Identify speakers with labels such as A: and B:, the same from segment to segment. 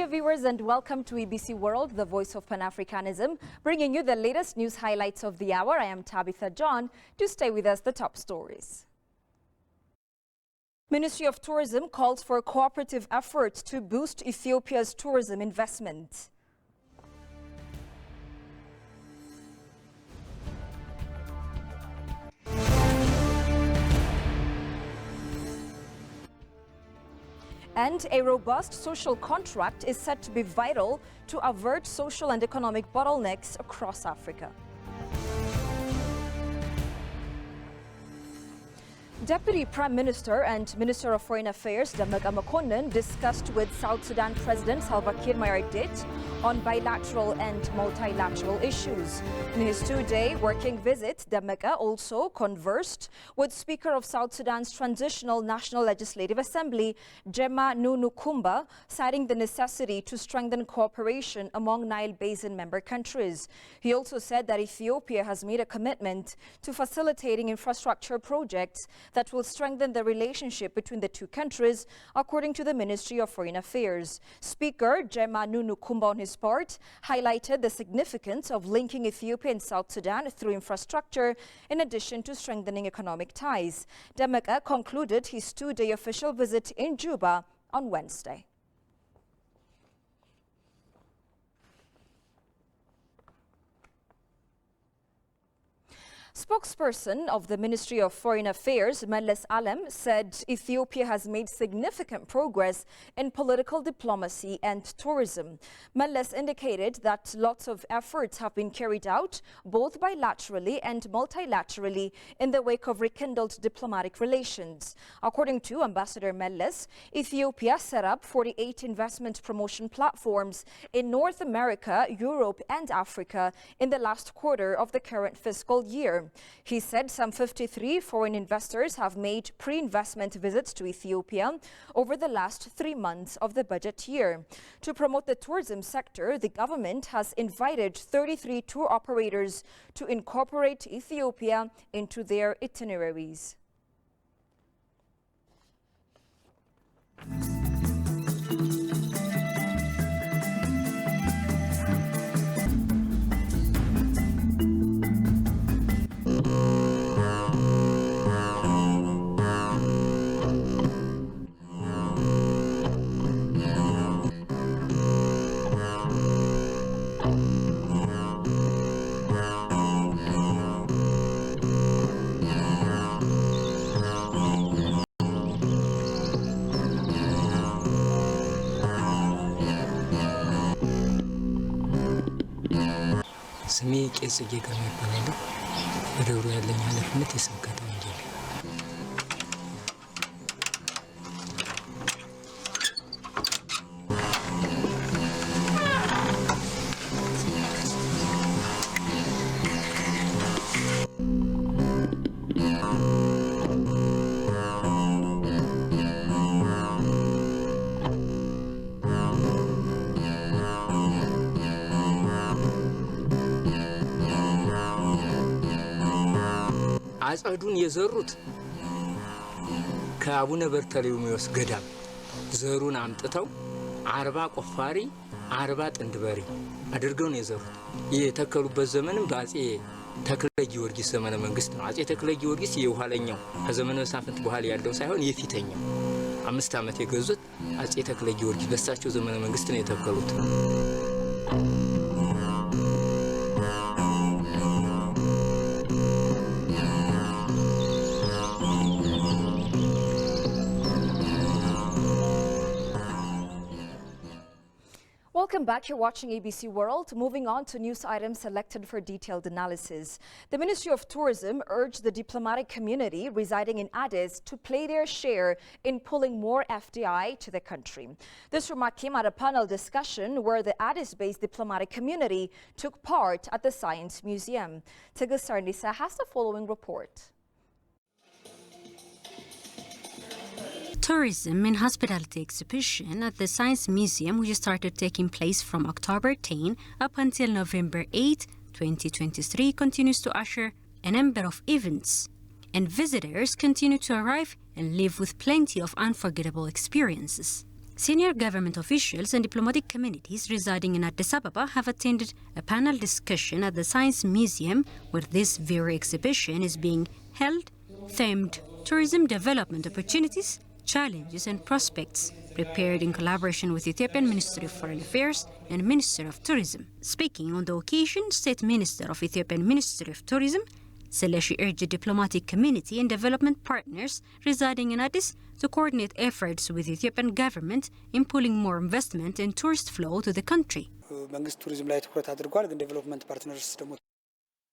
A: dear viewers, and welcome to EBC World, the voice of Pan-Africanism, bringing you the latest news highlights of the hour. I am Tabitha John. Do stay with us, the top stories. Ministry of Tourism calls for cooperative efforts to boost Ethiopia's tourism investment. And a robust social contract is said to be vital to avert social and economic bottlenecks across Africa. Deputy Prime Minister and Minister of Foreign Affairs Dammaqe Mokonnon discussed with South Sudan President Salva Kiir Mayardit on bilateral and multilateral issues. In his two-day working visit, Dammaqe also conversed with Speaker of South Sudan's Transitional National Legislative Assembly, Gemma Nunu Kumba, citing the necessity to strengthen cooperation among Nile Basin member countries. He also said that Ethiopia has made a commitment to facilitating infrastructure projects that will strengthen the relationship between the two countries, according to the Ministry of Foreign Affairs. Speaker Gemma Nunu Kumba, on his part, highlighted the significance of linking Ethiopia and South Sudan through infrastructure, in addition to strengthening economic ties. Dammaqe concluded his two-day official visit in Juba on Wednesday. Spokesperson of the Ministry of Foreign Affairs, Meles Alem, said Ethiopia has made significant progress in political diplomacy and tourism. Meles indicated that lots of efforts have been carried out, both bilaterally and multilaterally, in the wake of rekindled diplomatic relations. According to Ambassador Meles, Ethiopia set up 48 investment promotion platforms in North America, Europe, and Africa in the last quarter of the current fiscal year. He said some 53 foreign investors have made pre-investment visits to Ethiopia over the last 3 months of the budget year. To promote the tourism sector, the government has invited 33 tour operators to incorporate Ethiopia into their itineraries.
B: ስሜ ቄስ ጽጌ ገርማ ይባላል። በደብሩ ያለኝ ኃላፊነት የስብከት ወንጌል። አጸዱን የዘሩት ከአቡነ በርተሎሜዎስ ገዳም ዘሩን አምጥተው 40 ቆፋሪ 40 ጥንድ በሬ አድርገው ነው የዘሩት። የተከሉበት ዘመንም በአጼ ተክለ ጊዮርጊስ ዘመነ መንግስት ነው። አጼ ተክለ ጊዮርጊስ የኋለኛው ከዘመነ መሳፍንት በኋላ ያለው ሳይሆን የፊተኛው 5 ዓመት የገዙት አጼ ተክለ ጊዮርጊስ በሳቸው ዘመነ መንግስት ነው የተከሉት።
A: Welcome back. You're watching ABC World. Moving on to news items selected for detailed analysis. The Ministry of Tourism urged the diplomatic community residing in Addis to play their share in pulling more FDI to the country. This remark came at a panel discussion where the Addis-based diplomatic community took part at the Science Museum. Tigis Sarnisa has the following report.
C: Tourism and hospitality exhibition at the Science Museum, which started taking place from October 10 up until November 8, 2023, continues to usher a number of events, and visitors continue to arrive and live with plenty of unforgettable experiences. Senior government officials and diplomatic communities residing in Addis Ababa have attended a panel discussion at the Science Museum where this very exhibition is being held, themed Tourism Development Opportunities, Challenges and Prospects, prepared in collaboration with Ethiopian Ministry of Foreign Affairs and Minister of Tourism. Speaking on the occasion, State Minister of Ethiopian Ministry of Tourism, Seleshi urged the diplomatic community and development partners residing in Addis to coordinate efforts with the Ethiopian government in pulling more investment and tourist flow to the country.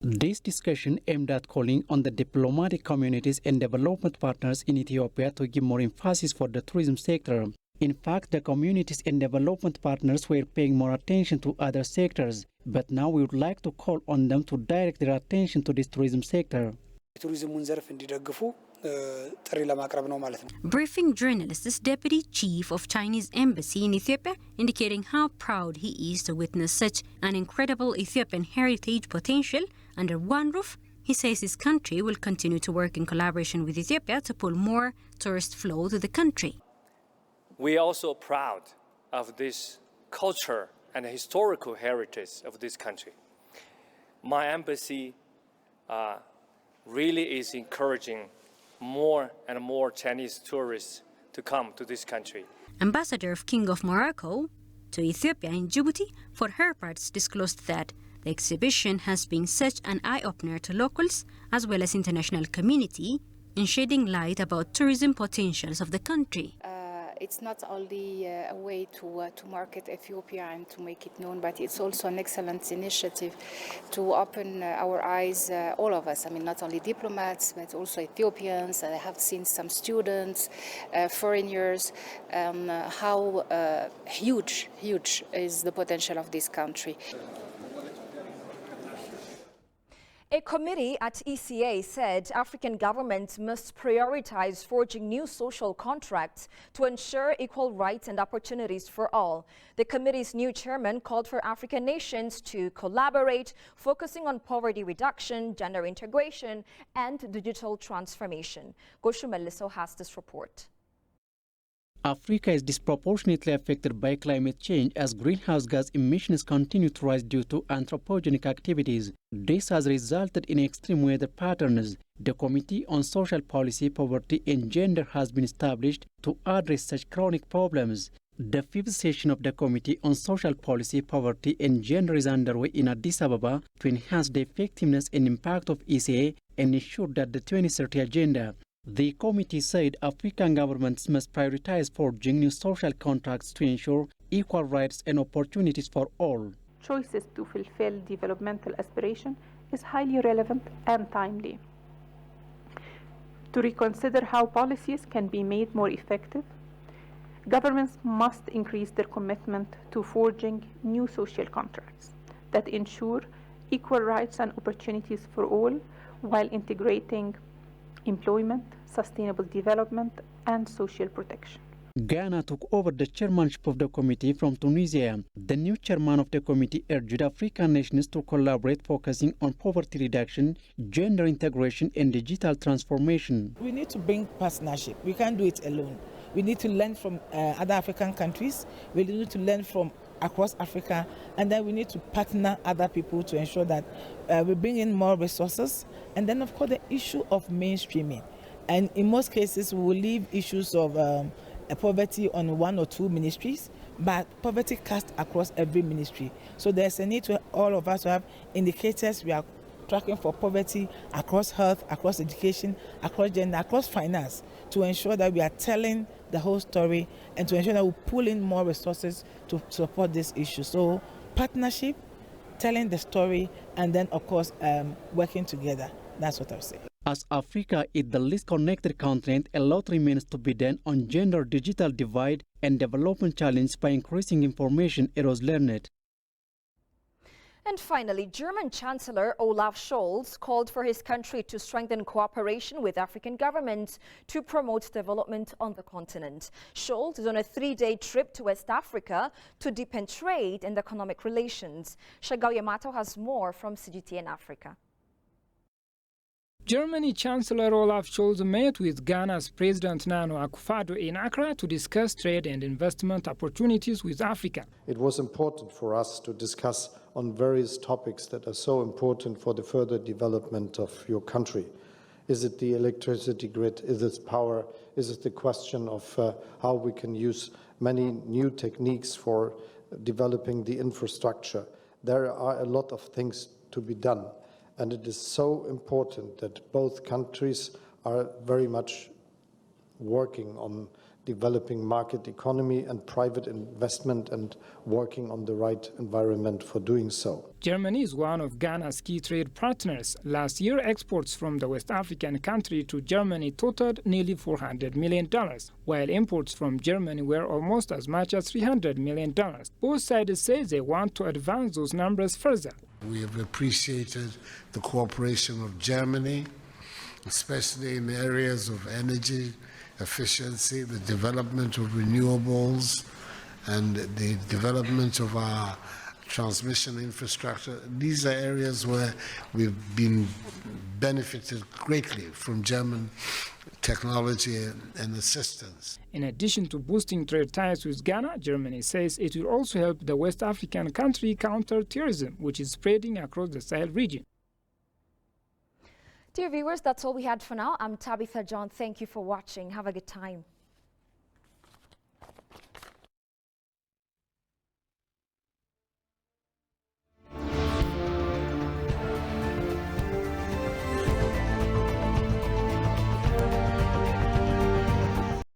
D: This discussion aimed at calling on the diplomatic communities and development partners in Ethiopia to give more emphasis for the tourism sector. In fact, the communities and development partners were paying more attention to other sectors, but now we would like to call on them to direct their attention to this tourism sector.
C: Briefing journalists, Deputy Chief of Chinese Embassy in Ethiopia, indicating how proud he is to witness such an incredible Ethiopian heritage potential under one roof. He says his country will continue to work in collaboration with Ethiopia to pull more tourist flow to the country.
E: We are also proud of this culture and historical heritage of this country. My embassy really is encouraging more and more Chinese tourists to come to this country.
C: Ambassador of King of Morocco to Ethiopia in Djibouti, for her part, disclosed that the exhibition has been such an eye-opener to locals as well as international community in shedding light about tourism potentials of the country.
F: It's not only a way to market Ethiopia and to make it known, but it's also an excellent initiative to open our eyes, all of us. I mean, not only diplomats, but also Ethiopians. I have seen some students, foreigners, how huge is the potential of this country.
A: A committee at ECA said African governments must prioritize forging new social contracts to ensure equal rights and opportunities for all. The committee's new chairman called for African nations to collaborate, focusing on poverty reduction, gender integration, and digital transformation. Goshu Melliso has this report.
D: Africa is disproportionately affected by climate change as greenhouse gas emissions continue to rise due to anthropogenic activities. This has resulted in extreme weather patterns. The Committee on Social Policy, Poverty and Gender has been established to address such chronic problems. The fifth session of the Committee on Social Policy, Poverty and Gender is underway in Addis Ababa to enhance the effectiveness and impact of ECA and ensure that the 2030 agenda. The committee said African governments must prioritize forging new social contracts to ensure equal rights and opportunities for all.
G: Choices to fulfill developmental aspiration is highly relevant and timely. To reconsider how policies can be made more effective, governments must increase their commitment to forging new social contracts that ensure equal rights and opportunities for all while integrating employment, sustainable development, and social protection.
D: Ghana took over the chairmanship of the committee from Tunisia. The new chairman of the committee urged African nations to collaborate, focusing on poverty reduction, gender integration, and digital transformation.
H: We need to bring partnership. We can't do it alone. We need to learn from other African countries. We need to learn from across Africa, and then we need to partner other people to ensure that we bring in more resources. And then, of course, the issue of mainstreaming. And in most cases, we will leave issues of poverty on one or two ministries, but poverty cast across every ministry. So there's a need to all of us to have indicators we are tracking for poverty across health, across education, across gender, across finance, to ensure that we are telling the whole story and to ensure that we pull in more resources to support this issue. So partnership, telling the story, and then of course working together. That's what I'll say.
D: As Africa is the least connected continent, a lot remains to be done on gender digital divide and development challenge by increasing information across learned.
A: And finally, German Chancellor Olaf Scholz called for his country to strengthen cooperation with African governments to promote development on the continent. Scholz is on a 3-day trip to West Africa to deepen trade and economic relations. Shagao Yamato has more from CGTN Africa.
I: Germany Chancellor Olaf Scholz met with Ghana's President Nana Akufo-Addo in Accra to discuss trade and investment opportunities with Africa.
J: It was important for us to discuss on various topics that are so important for the further development of your country. Is it the electricity grid? Is it power? Is it the question of how we can use many new techniques for developing the infrastructure? There are a lot of things to be done, and it is so important that both countries are very much working on developing market economy and private investment and working on the right environment for doing so.
I: Germany is one of Ghana's key trade partners. Last year, exports from the West African country to Germany totaled nearly $400 million, while imports from Germany were almost as much as $300 million. Both sides say they want to advance those numbers further.
K: We have appreciated the cooperation of Germany, especially in areas of energy efficiency, the development of renewables, and the development of our transmission infrastructure. These are areas where we've been benefited greatly from German technology and assistance.
I: In addition to boosting trade ties with Ghana, Germany says it will also help the West African country counter terrorism, which is spreading across the Sahel region.
A: Dear viewers, that's all we had for now. I'm Tabitha John. Thank you for watching. Have a good time.